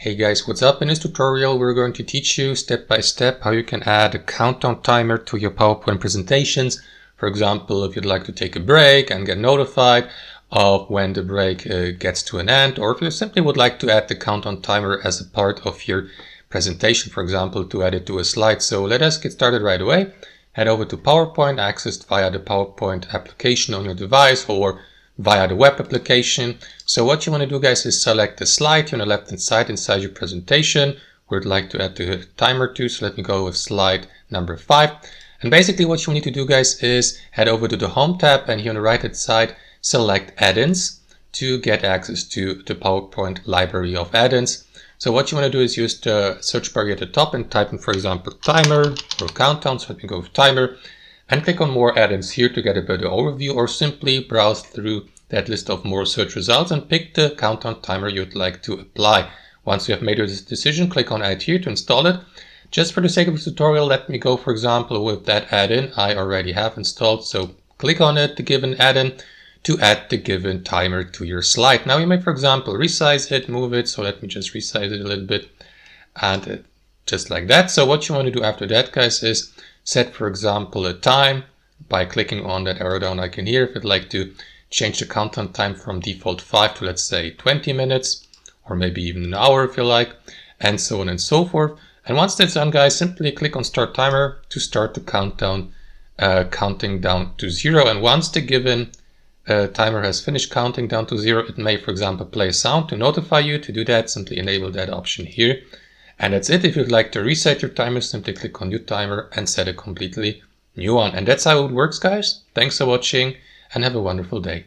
Hey guys, what's up? In this tutorial we're going to teach you step by step how you can add a countdown timer to your PowerPoint presentations. For example, if you'd like to take a break and get notified of when the break gets to an end, or if you simply would like to add the countdown timer as a part of your presentation, for example, to add it to a slide. So let us get started right away. Head over to PowerPoint, accessed via the PowerPoint application on your device or via the web application. So what you want to do, guys, is select the slide on the left hand side inside your presentation where you'd like to add the timer to. So let me go with slide number 5. And basically what you need to do, guys, is head over to the Home tab and here on the right hand side select add-ins to get access to the PowerPoint library of add-ins. So what you want to do is use the search bar at the top and type in, for example, timer or countdown. So let me go with timer and click on more add-ins here to get a better overview, or simply browse through that list of more search results and pick the countdown timer you'd like to apply. Once you have made your decision, click on add here to install it. Just for the sake of this tutorial, let me go, for example, with that add-in I already have installed. So click on it, the given add-in, to add the given timer to your slide. Now you may, for example, resize it, move it. So let me just resize it a little bit and just like that. So what you want to do after that, guys, is set, for example, a time by clicking on that arrow down icon here. If you'd like to change the countdown time from default 5 to, let's say, 20 minutes, or maybe even an hour if you like, and so on and so forth. And once that's done, guys, simply click on start timer to start the countdown, counting down to 0. And once the given timer has finished counting down to 0, it may, for example, play a sound to notify you. To do that, simply enable that option here. And that's it. If you'd like to reset your timer, simply click on new timer and set a completely new one. And that's how it works, guys. Thanks for watching and have a wonderful day.